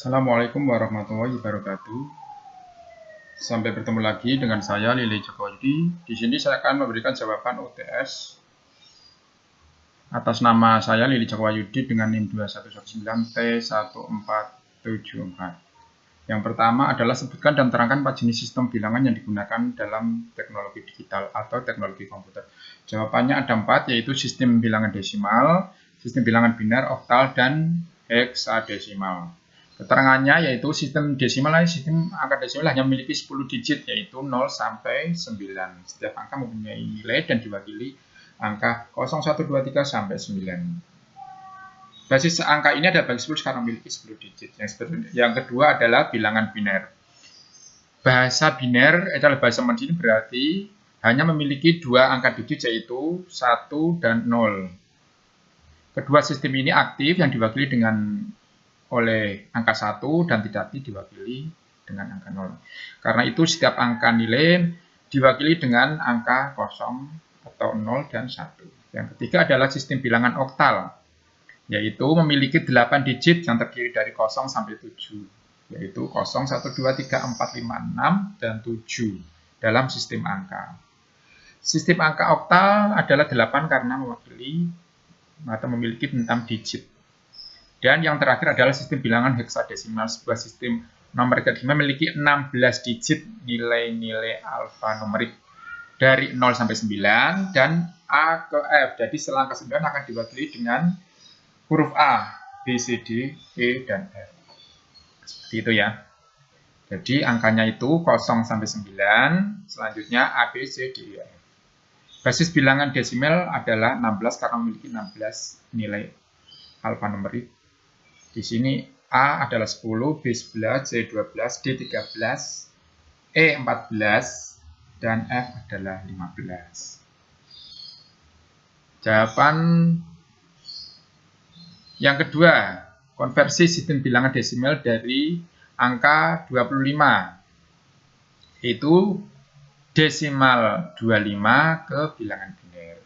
Assalamualaikum warahmatullahi wabarakatuh. Sampai bertemu lagi dengan saya Lili Jokowi. Di sini saya akan memberikan jawaban UTS atas nama saya Lili Jokowi dengan NIM 2119T1474. Yang pertama adalah sebutkan dan terangkan 4 jenis sistem bilangan yang digunakan dalam teknologi digital atau teknologi komputer. Jawabannya ada 4, yaitu sistem bilangan desimal, sistem bilangan biner, oktal, dan heksadesimal. Keterangannya yaitu sistem desimal, sistem angka desimal hanya memiliki 10 digit, yaitu 0 sampai 9. Setiap angka mempunyai nilai dan diwakili angka 0, 1, 2, 3 sampai 9. Basis angka ini ada bagi 10 karena memiliki 10 digit. Yang kedua adalah bilangan biner. Bahasa biner adalah bahasa mesin, berarti hanya memiliki 2 angka digit, yaitu 1 dan 0. Kedua sistem ini aktif yang diwakili oleh angka 1 dan tidak aktif diwakili dengan angka 0. Karena itu setiap angka nilai diwakili dengan angka 0 atau 0 dan 1. Yang ketiga adalah sistem bilangan oktal, yaitu memiliki 8 digit yang terdiri dari 0 sampai 7, yaitu 0, 1, 2, 3, 4, 5, 6, dan 7 dalam sistem angka. Sistem angka oktal adalah 8 karena mewakili atau memiliki 6 digit. Dan yang terakhir adalah sistem bilangan heksadesimal, sebuah sistem nomor heksadesimal memiliki 16 digit nilai-nilai alfanumerik dari 0 sampai 9 dan A ke F. Jadi setelah angka 9 akan diwakili dengan huruf A, B, C, D, E, dan F. Seperti itu ya. Jadi angkanya itu 0 sampai 9, selanjutnya A, B, C, D, E, F. Basis bilangan desimal adalah 16 karena memiliki 16 nilai alfanumerik. Di sini A adalah 10, B 11, C 12, D 13, E 14, dan F adalah 15. Jawaban yang kedua, konversi sistem bilangan desimal dari angka 25, yaitu desimal 25 ke bilangan biner.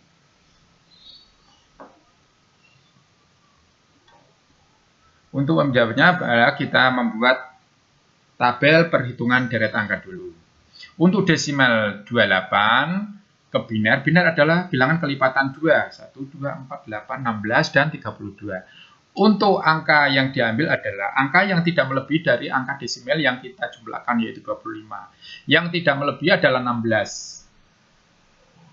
Untuk menjawabnya, kita membuat tabel perhitungan deret angka dulu. Untuk desimal 28 ke biner, biner adalah bilangan kelipatan 2, 1, 2, 4, 8, 16, dan 32. Untuk angka yang diambil adalah angka yang tidak melebihi dari angka desimal yang kita jumlahkan, yaitu 25. Yang tidak melebihi adalah 16.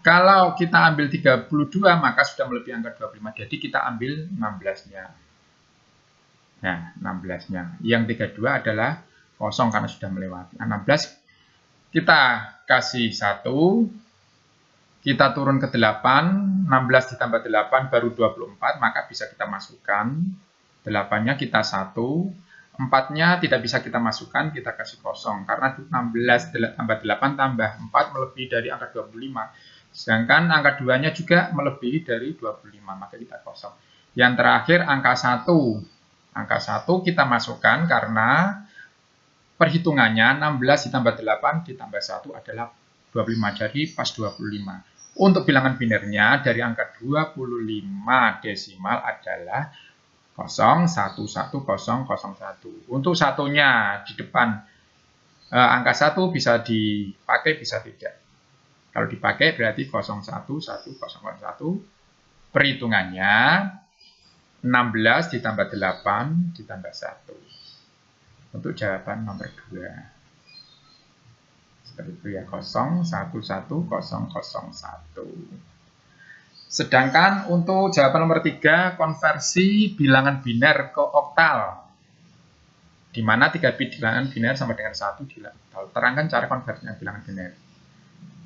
Kalau kita ambil 32, maka sudah melebihi angka 25, jadi kita ambil 16-nya. Nah, 16-nya. Yang 32 adalah kosong karena sudah melewati. 16 kita kasih 1, kita turun ke 8, 16 ditambah 8 baru 24, maka bisa kita masukkan. 8-nya kita 1, 4-nya tidak bisa kita masukkan, kita kasih kosong. Karena 16 tambah 8 tambah 4 melebihi dari angka 25. Sedangkan angka 2-nya juga melebihi dari 25, maka kita kosong. Yang terakhir angka 1. Angka 1 kita masukkan karena perhitungannya 16 ditambah 8 ditambah 1 adalah 25, jadi pas 25. Untuk bilangan binernya dari angka 25 desimal adalah 0, 1, 1, 0, 0, 1. Untuk satunya di depan angka 1 bisa dipakai, bisa tidak. Kalau dipakai berarti 0, 1, 1, 0, 1. Perhitungannya 16 ditambah 8 ditambah 1. Untuk jawaban nomor 2. Seperti itu ya, 0, 1, 1, 0, 0, 1. Sedangkan untuk jawaban nomor 3, konversi bilangan biner ke oktal. Di mana 3 bit bilangan biner sama dengan 1 di oktal. Terangkan cara konversinya bilangan biner.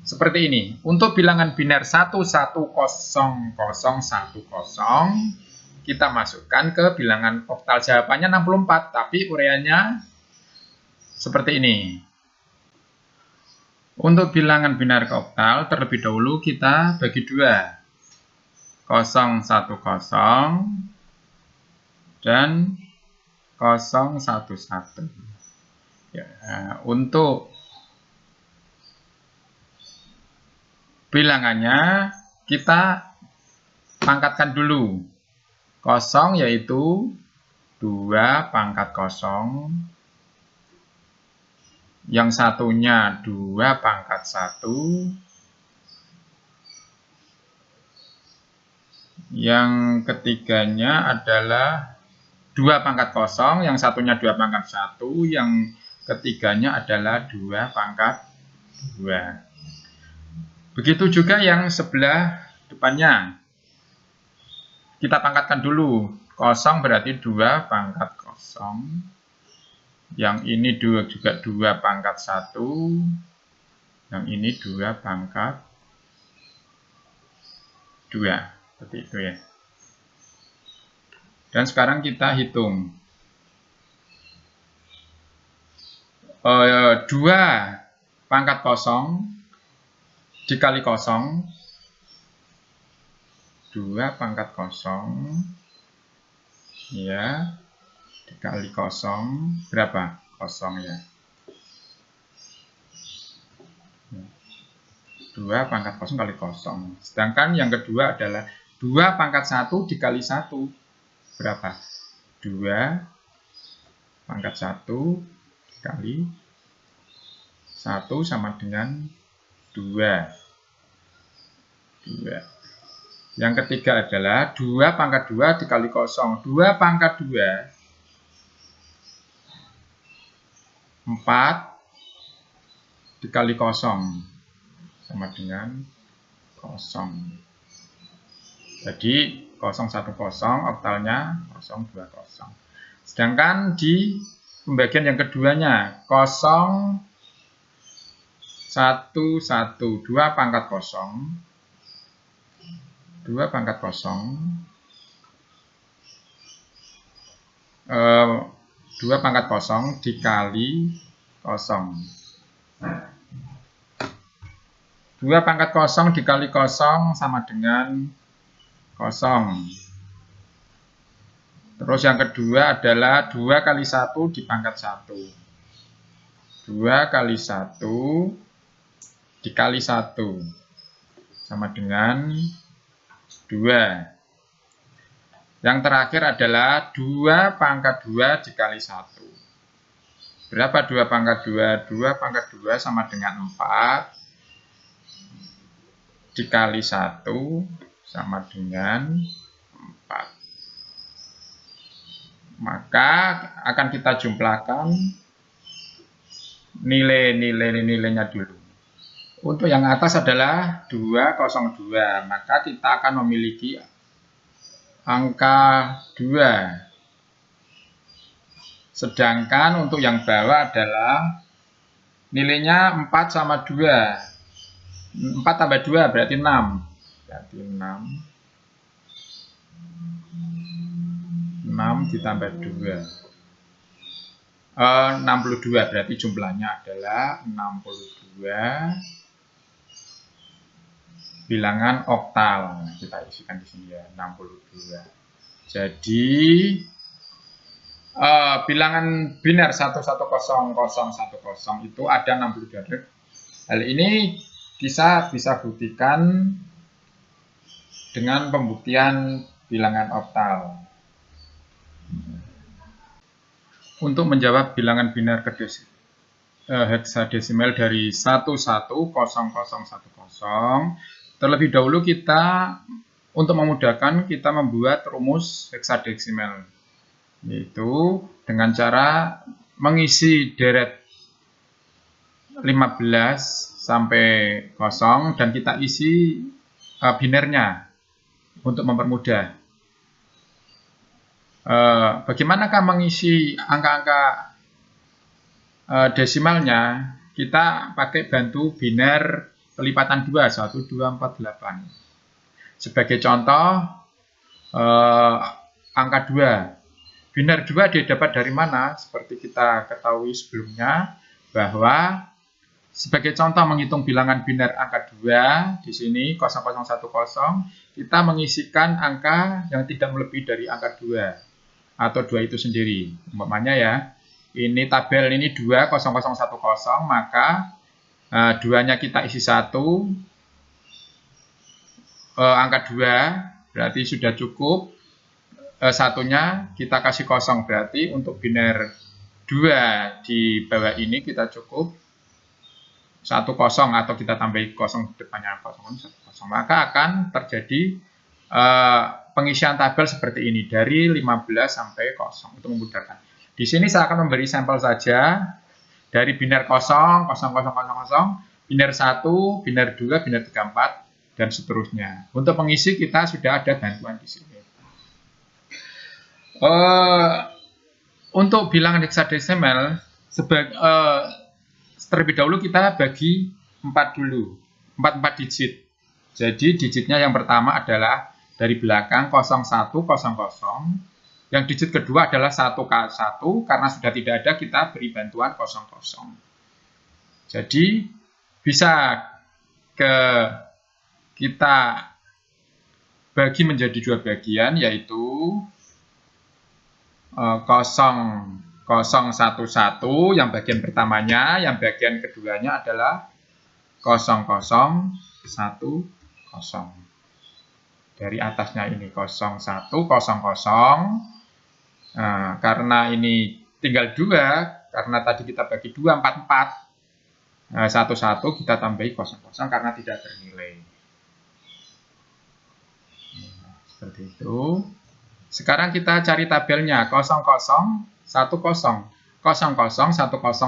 Seperti ini. Untuk bilangan biner 1, 1, 0, 0, 1, 0, kita masukkan ke bilangan oktal. Jawabannya 64, tapi uraiannya seperti ini. Untuk bilangan biner ke oktal, terlebih dahulu kita bagi 2. 0, 1, 0, dan 0, 1, 1. Ya, untuk bilangannya kita pangkatkan dulu. 0 yaitu 2 pangkat kosong, yang satunya 2 pangkat 1, yang ketiganya adalah 2 pangkat kosong, yang satunya 2 pangkat 1, yang ketiganya adalah 2 pangkat 2. Begitu juga yang sebelah depannya. Kita pangkatkan dulu. Kosong berarti 2 pangkat kosong. Yang ini juga 2 pangkat 1. Yang ini 2 pangkat 2. Seperti itu ya. Dan sekarang kita hitung. 2 pangkat kosong dikali kosong, 2 pangkat kosong, ya, dikali kosong, berapa? Kosong ya. 2 pangkat kosong kali kosong. Sedangkan yang kedua adalah 2 pangkat 1 dikali 1, berapa? 2 pangkat 1 dikali 1 sama dengan 2. Yang ketiga adalah 2 pangkat 2 dikali kosong. 2 pangkat 2, 4 dikali kosong, sama dengan kosong. Jadi 010, oktalnya 020. Sedangkan di pembagian yang keduanya, 0, 1, 1, 2 pangkat kosong, 2 pangkat kosong, 2 pangkat kosong dikali kosong. 2 pangkat kosong dikali kosong sama dengan kosong. Terus yang kedua adalah 2 kali 1 dipangkat 1. 2 kali 1 dikali 1 sama dengan 2. Yang terakhir adalah 2 pangkat 2 dikali 1. Berapa 2 pangkat 2? 2 pangkat 2 sama dengan 4 dikali 1 sama dengan 4. Maka akan kita jumlahkan nilainya dulu. Untuk yang atas adalah 202, maka kita akan memiliki angka 2. Sedangkan untuk yang bawah adalah nilainya 4 sama 2. 4 tambah 2 berarti 6. Berarti 6 ditambah 2. 62, berarti jumlahnya adalah 62 bilangan oktal. Kita isikan di sini ya, 62. Jadi bilangan biner 1100010 itu ada 62. Hal ini bisa buktikan dengan pembuktian bilangan oktal. Untuk menjawab bilangan biner hexadesimal dari 1100010, terlebih dahulu kita, untuk memudahkan, kita membuat rumus hexadesimal, yaitu dengan cara mengisi deret 15 sampai 0 dan kita isi binernya untuk mempermudah. Bagaimanakah mengisi angka-angka desimalnya? Kita pakai bantu biner kelipatan 2, 1, 2, 4, 8. Sebagai contoh, angka 2. Biner 2 didapat dari mana? Seperti kita ketahui sebelumnya, bahwa sebagai contoh menghitung bilangan biner angka 2, di sini 0010, kita mengisikan angka yang tidak melebihi dari angka 2. Atau 2 itu sendiri. Umpamanya ya, ini tabel ini 2, 0010, maka 2-nya kita isi 1, angka 2, berarti sudah cukup. satunya kita kasih kosong, berarti untuk biner 2 di bawah ini kita cukup 1 kosong atau kita tambahi kosong depannya kosong, maka akan terjadi pengisian tabel seperti ini dari 15 sampai kosong untuk memudahkan. Di sini saya akan memberi sampel saja dari biner 0, 0, 0, 0, biner 1, biner 2, biner 3, 4 dan seterusnya. Untuk pengisi kita sudah ada bantuan di sini. Untuk bilangan heksadesimal terlebih dahulu kita bagi 4 dulu, 4 digit. Jadi digitnya yang pertama adalah dari belakang 0100, yang digit kedua adalah 1K1, karena sudah tidak ada kita beri bantuan 00. Jadi bisa kita bagi menjadi 2 bagian, yaitu 0011 yang bagian pertamanya, yang bagian keduanya adalah 0010. Dari atasnya ini 0100. Nah, karena ini tinggal 2, karena tadi kita bagi 2, 4, 4. 11 kita tambahi 00 karena tidak ternilai. Seperti itu. Sekarang kita cari tabelnya 0010. 0010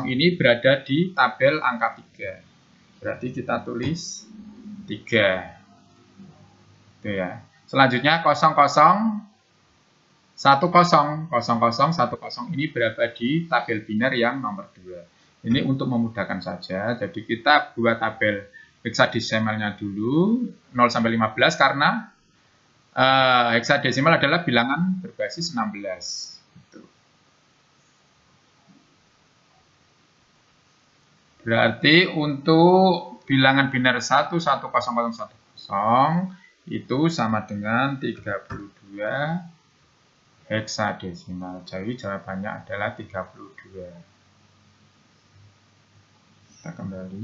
ini berada di tabel angka 3. Berarti kita tulis 3. Itu ya. Selanjutnya 0010 ini berada di tabel biner yang nomor 2. Ini untuk memudahkan saja. Jadi kita buat tabel heksadesimalnya dulu 0 sampai 15 karena heksadesimal adalah bilangan berbasis 16. Gitu. Berarti untuk bilangan biner 11010 itu sama dengan 32 heksadesimal. Jadi jawabannya adalah 32. Kita kembali.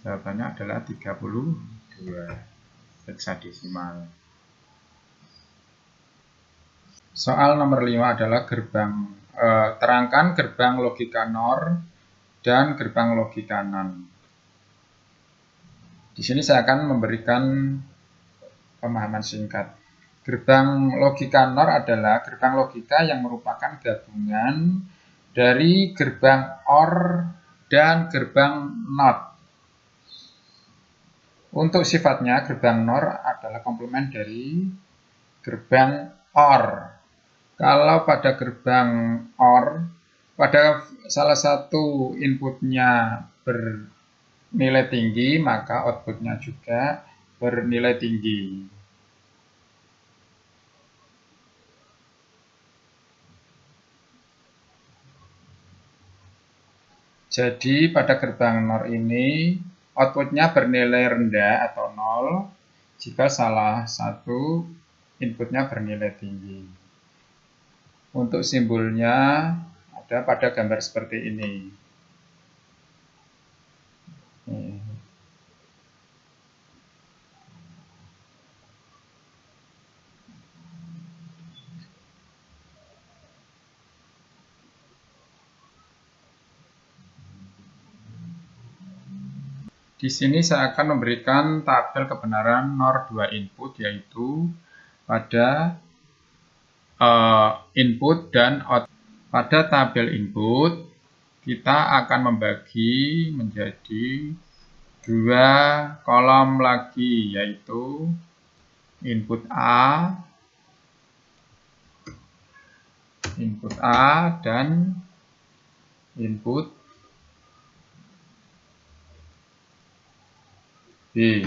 Jawabannya adalah 32 heksadesimal. Soal nomor 5 adalah terangkan gerbang logika NOR dan gerbang logika NAND. Di sini saya akan memberikan pemahaman singkat. Gerbang logika NOR adalah gerbang logika yang merupakan gabungan dari gerbang OR dan gerbang NOT. Untuk sifatnya, gerbang NOR adalah komplement dari gerbang OR. Kalau pada gerbang OR, pada salah satu inputnya bernilai tinggi, maka outputnya juga bernilai tinggi. Jadi pada gerbang NOR ini, outputnya bernilai rendah atau 0 jika salah satu inputnya bernilai tinggi. Untuk simbolnya ada pada gambar seperti ini. Di sini saya akan memberikan tabel kebenaran NOR 2 input, yaitu pada input dan output. Pada tabel input, kita akan membagi menjadi 2 kolom lagi, yaitu input A dan input B.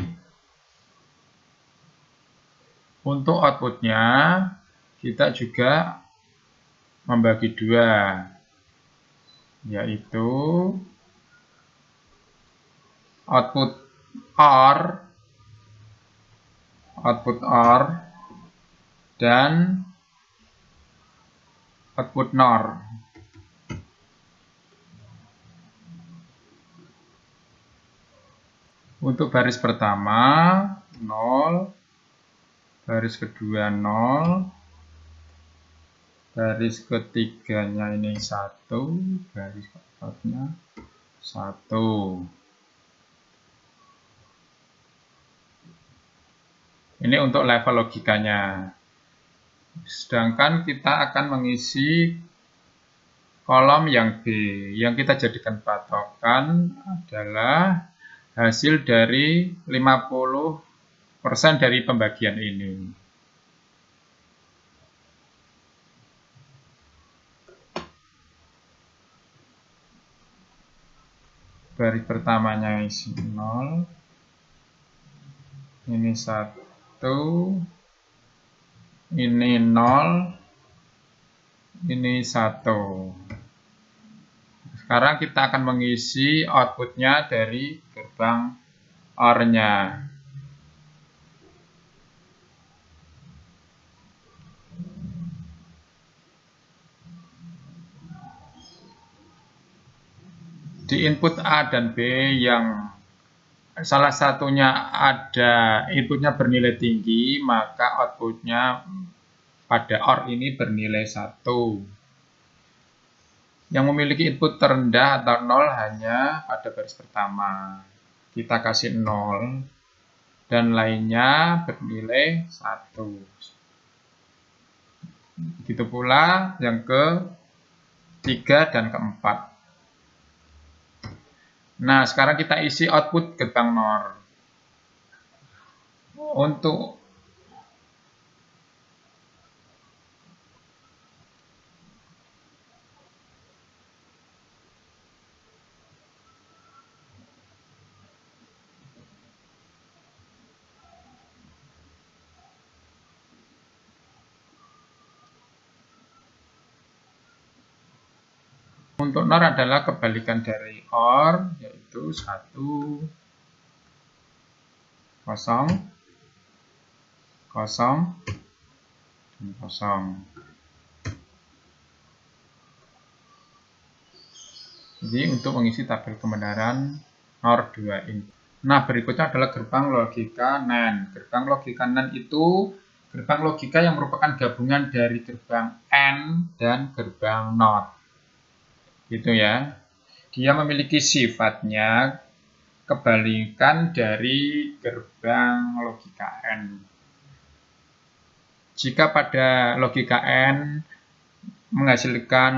Untuk outputnya, kita juga membagi 2, yaitu output OR dan output NOR. Untuk baris pertama 0, baris kedua 0, garis ketiganya ini 1, garis keempatnya 1. Ini untuk level logikanya. Sedangkan kita akan mengisi kolom yang B. Yang kita jadikan patokan adalah hasil dari 50% dari pembagian ini. Garis pertamanya isi 0, ini 1, ini 0, ini 1. Sekarang kita akan mengisi outputnya dari gerbang OR-nya. Di input A dan B yang salah satunya ada inputnya bernilai tinggi, maka outputnya pada OR ini bernilai 1. Yang memiliki input terendah atau 0 hanya pada baris pertama. Kita kasih 0 dan lainnya bernilai 1. Begitu pula yang ketiga dan keempat. Nah, sekarang kita isi output gerbang NOR. Untuk NOR adalah kebalikan dari OR, yaitu 1, 0, 0, dan 0. Jadi untuk mengisi tabel kebenaran NOR 2 ini. Nah, berikutnya adalah gerbang logika NAND. Gerbang logika NAND itu gerbang logika yang merupakan gabungan dari gerbang AND dan gerbang NOT. Gitu ya. Dia memiliki sifatnya kebalikan dari gerbang logika AND. Jika pada logika AND menghasilkan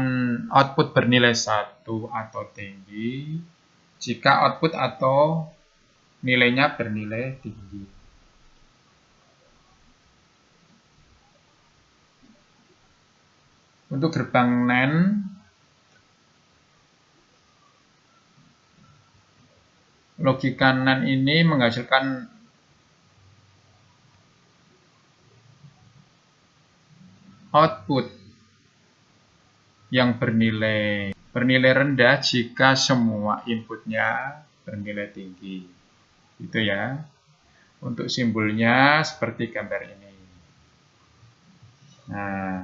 output bernilai 1 atau tinggi, jika output atau nilainya bernilai tinggi. Untuk gerbang NAND, logika NAND ini menghasilkan output yang bernilai rendah jika semua inputnya bernilai tinggi. Gitu ya. Untuk simbolnya seperti gambar ini. Nah,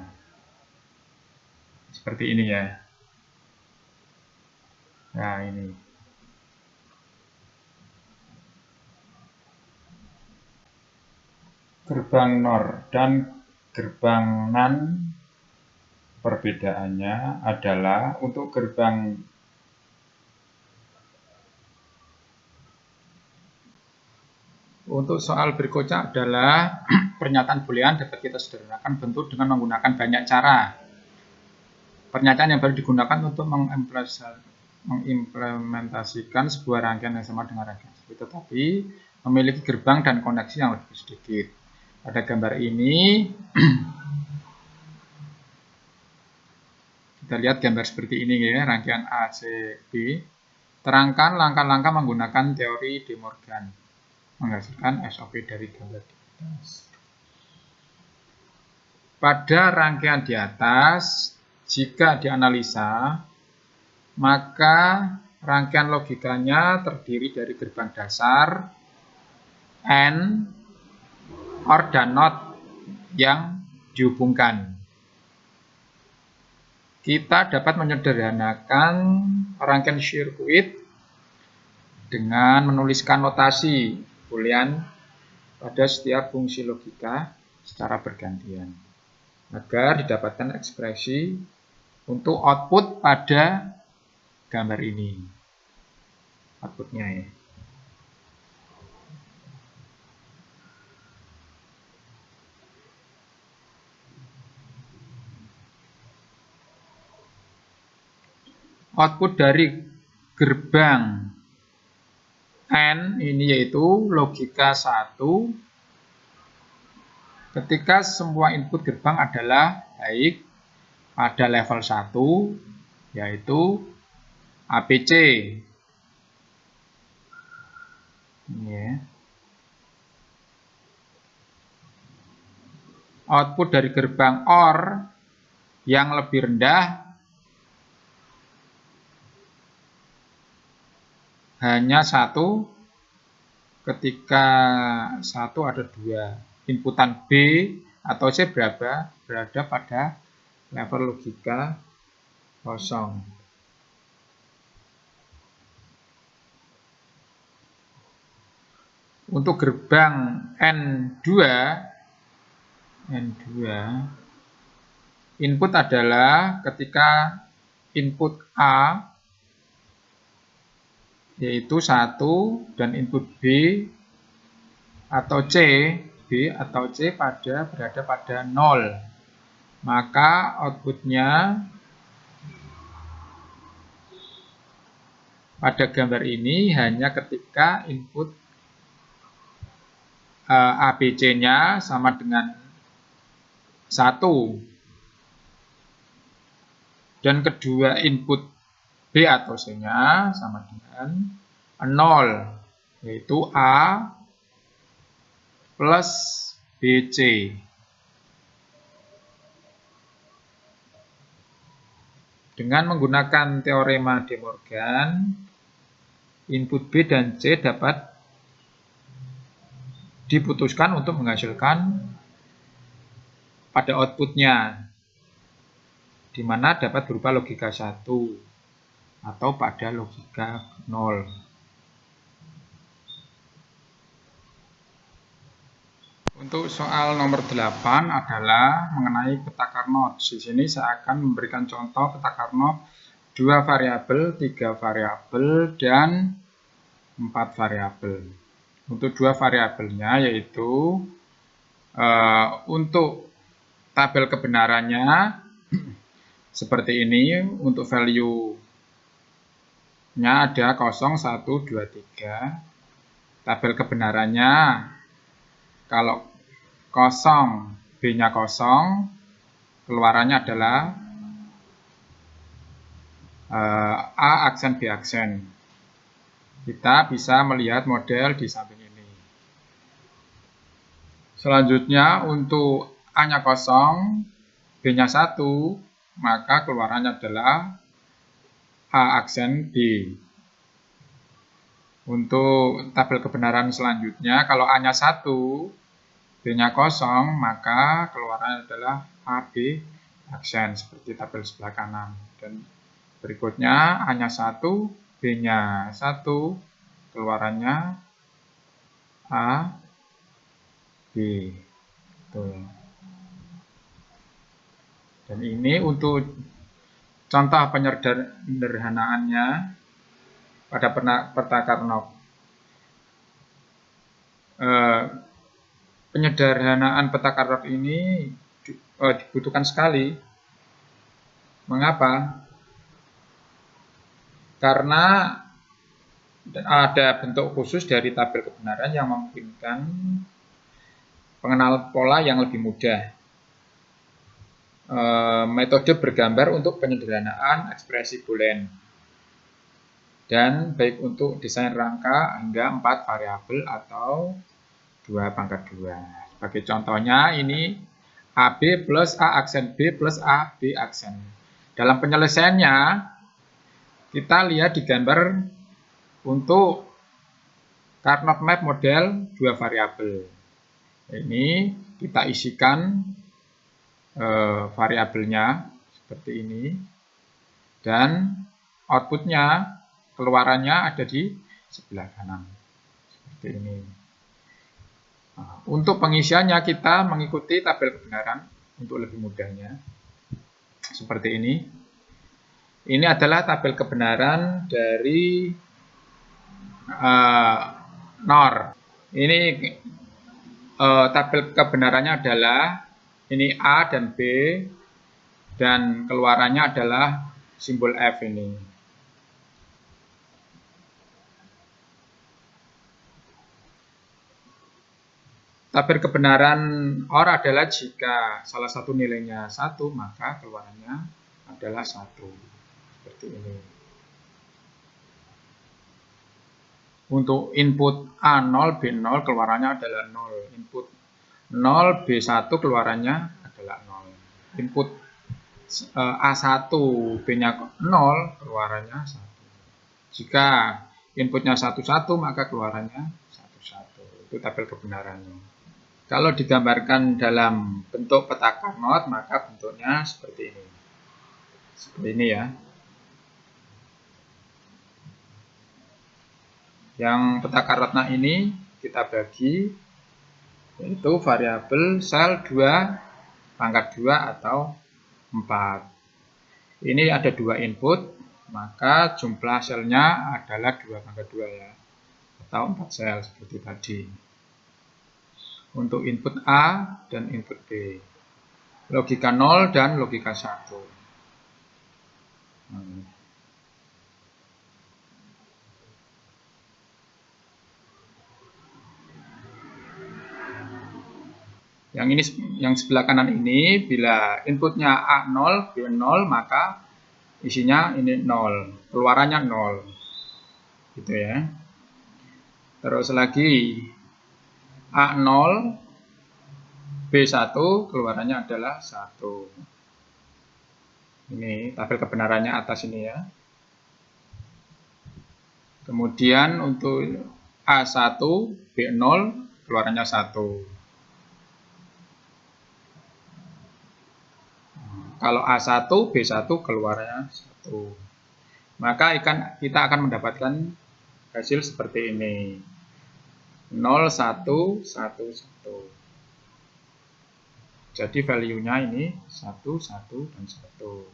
seperti ini ya. Nah, ini. Gerbang NOR dan gerbang NAND perbedaannya adalah untuk gerbang untuk soal berikutnya adalah pernyataan boolean dapat kita sederhanakan bentuk dengan menggunakan banyak cara. Pernyataan yang baru digunakan untuk mengimplementasikan sebuah rangkaian yang sama dengan rangkaian sebelumnya, tetapi memiliki gerbang dan koneksi yang lebih sedikit. Pada gambar ini, kita lihat gambar seperti ini ya, rangkaian A, C, B. Terangkan langkah-langkah menggunakan teori De Morgan, menghasilkan SOP dari gambar di atas. Pada rangkaian di atas, jika dianalisa, maka rangkaian logikanya terdiri dari gerbang dasar, AND, OR, dan NOT yang dihubungkan. Kita dapat menyederhanakan rangkaian sirkuit dengan menuliskan notasi boolean pada setiap fungsi logika secara bergantian. agar didapatkan ekspresi untuk output pada gambar ini. Outputnya ya. Output dari gerbang N ini yaitu logika 1 ketika semua input gerbang adalah baik pada level 1 yaitu ABC. Ini ya. Output dari gerbang OR yang lebih rendah hanya 1 ketika 1 ada 2. Inputan B atau C berada pada level logika 0. Untuk gerbang N2 input adalah ketika input A yaitu 1 dan input B atau C berada pada 0. Maka outputnya pada gambar ini hanya ketika input ABC-nya sama dengan 1 dan kedua input B atau C-nya sama dengan 0, yaitu A plus BC. Dengan menggunakan teorema De Morgan, input B dan C dapat diputuskan untuk menghasilkan pada outputnya, di mana dapat berupa logika 1 atau pada logika 0. Untuk soal nomor 8 adalah mengenai peta Carnot. Di sini saya akan memberikan contoh peta Carnot 2 variabel, 3 variabel, dan 4 variabel. Untuk 2 variabelnya yaitu untuk tabel kebenarannya seperti ini. Untuk value-nya ada 0, 1, 2, 3. Tabel kebenarannya kalau 0, B-nya 0, keluarannya adalah A aksen B aksen. Kita bisa melihat model di samping ini. Selanjutnya untuk A-nya 0, B-nya 1, maka keluarannya adalah A aksen B. Untuk tabel kebenaran selanjutnya, kalau A-nya 1, B-nya 0, maka keluarannya adalah AB aksen, seperti tabel sebelah kanan. Dan berikutnya A-nya 1, B-nya 1, keluarannya A, B. Dan ini untuk contoh penyederhanaannya pada peta Carnot. Penyederhanaan peta Carnot ini dibutuhkan sekali. Mengapa? Karena ada bentuk khusus dari tabel kebenaran yang memungkinkan pengenalan pola yang lebih mudah. Metode bergambar untuk penyederhanaan ekspresi Boolean. Dan baik untuk desain rangka hingga 4 variabel atau 2 pangkat 2. Sebagai contohnya ini AB plus A aksen B plus A B aksen. Dalam penyelesaiannya kita lihat di gambar untuk Carnot map model 2 variabel. Ini kita isikan variabelnya seperti ini dan outputnya keluarannya ada di sebelah kanan seperti ini. Untuk pengisiannya kita mengikuti tabel kebenaran untuk lebih mudahnya. Seperti ini. Ini adalah tabel kebenaran dari NOR. Ini tabel kebenarannya adalah ini A dan B, dan keluarannya adalah simbol F ini. Tabel kebenaran OR adalah jika salah satu nilainya 1, maka keluarannya adalah 1. Seperti ini. Untuk input A0, B0 keluarannya adalah 0. Input 0, B1 keluarannya adalah 0. Input A1, B-nya 0, keluarannya 1. Jika inputnya 1, 1, maka keluarannya 1, 1. Itu tabel kebenarannya. Kalau digambarkan dalam bentuk peta Carnot, maka bentuknya seperti ini. Seperti ini ya. Yang peta Carnotnya ini kita bagi, yaitu variabel sel 2, pangkat 2 atau 4. Ini ada 2 input, maka jumlah selnya adalah 2 pangkat 2 ya, atau 4 sel seperti tadi. Untuk input A dan input B. Logika 0 dan logika 1. Yang ini, yang sebelah kanan ini, bila inputnya A0, B0, maka isinya ini 0. Keluarannya 0. Gitu ya. Terus lagi A0, B1 keluarannya adalah 1. Ini tabel kebenarannya atas ini ya. Kemudian untuk A1, B0 keluarannya 1. Kalau A1, B1 keluarannya 1. Maka kita akan mendapatkan hasil seperti ini. 0, 1, 1, 1. Jadi value-nya ini 1, 1, dan 1.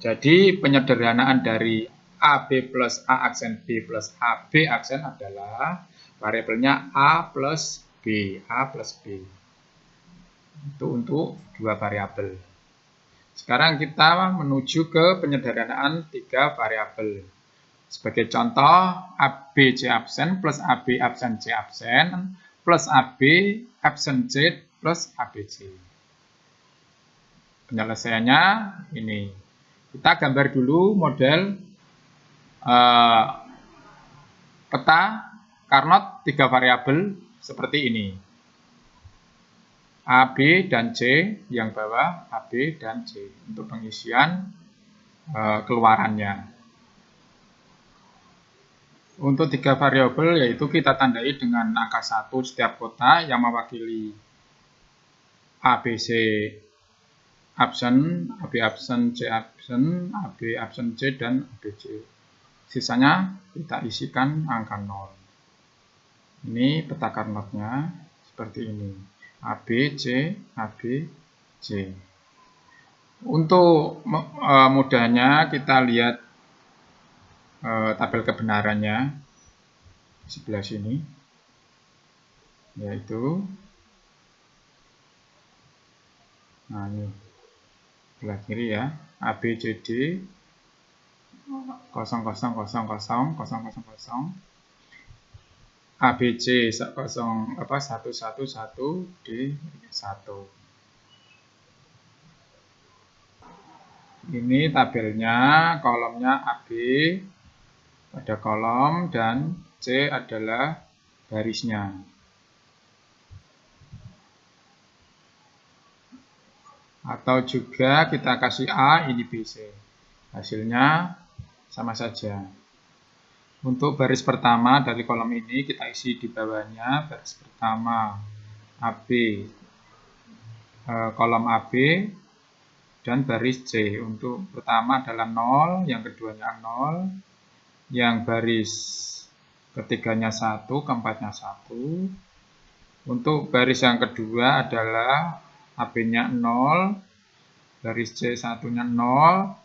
Jadi penyederhanaan dari AB plus A aksen B plus AB aksen adalah variabelnya A plus B. A plus B. Itu untuk 2 variabel. Sekarang kita menuju ke penyederhanaan 3 variabel. Sebagai contoh, AB C absen plus AB absen C absen plus AB absen C plus ABC. Penyelesaiannya ini. Kita gambar dulu model peta Carnot 3 variabel seperti ini. A, B, dan C, yang bawah A, B, dan C untuk pengisian keluarannya. Untuk 3 variabel yaitu kita tandai dengan angka 1 setiap kota yang mewakili ABC absen, AB absen, C absen, AB absen C, dan ABC. Sisanya kita isikan angka 0. Ini peta Carnotnya seperti ini. AB, C, AB, C. Untuk mudahnya kita lihat tabel kebenarannya sebelah sini, yaitu ini sebelah kiri ya, ABCD 0000 ABC 111D 1. Ini tabelnya, kolomnya AB pada kolom dan C adalah barisnya. Atau juga kita kasih A, ini BC. Hasilnya sama saja. Untuk baris pertama dari kolom ini kita isi di bawahnya baris pertama AB, kolom AB, dan baris C. Untuk pertama adalah 0, yang keduanya 0, yang baris ketiganya 1, keempatnya 1. Untuk baris yang kedua adalah AB-nya 0, garis C1-nya 0,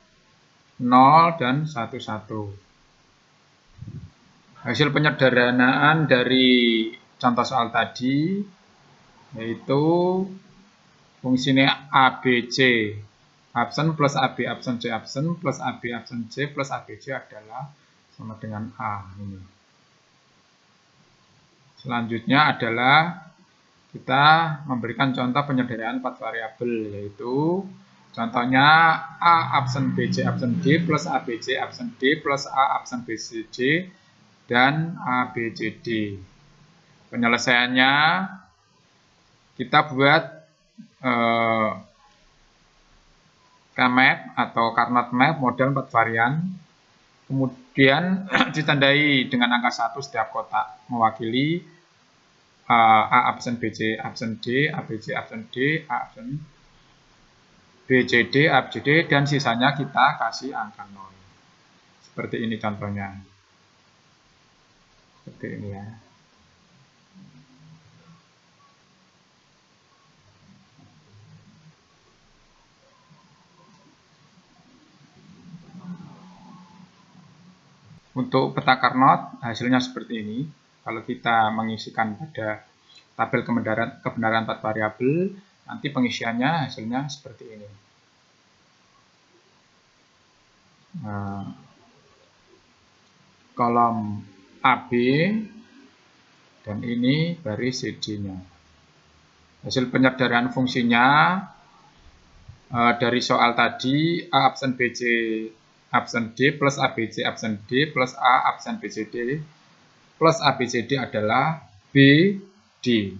0, dan 1, 1. Hasil penyederhanaan dari contoh soal tadi yaitu fungsinya ABC absen plus AB absen C absen plus AB absen C plus ABC adalah sama dengan A. Ini. Selanjutnya adalah kita memberikan contoh penyederhanaan 4 variabel, yaitu contohnya A absen BC absen D plus ABC absen D plus A absen BCD dan ABCD. Penyelesaiannya kita buat K-map atau Carnot map model 4 varian. Kemudian ditandai dengan angka 1 setiap kotak mewakili A absen BC absen D, ABC absen D, A absen BCD, ABCD, dan sisanya kita kasih angka 0. Seperti ini contohnya. Seperti ini ya. Untuk peta Carnot hasilnya seperti ini. Kalau kita mengisikan pada tabel kebenaran 4 variabel, nanti pengisiannya hasilnya seperti ini. Nah, kolom AB dan ini baris CD-nya. Hasil penyederhanaan fungsinya dari soal tadi A absen BC absen D plus ABC absen D plus A absen BCD plus ABCD adalah B, D.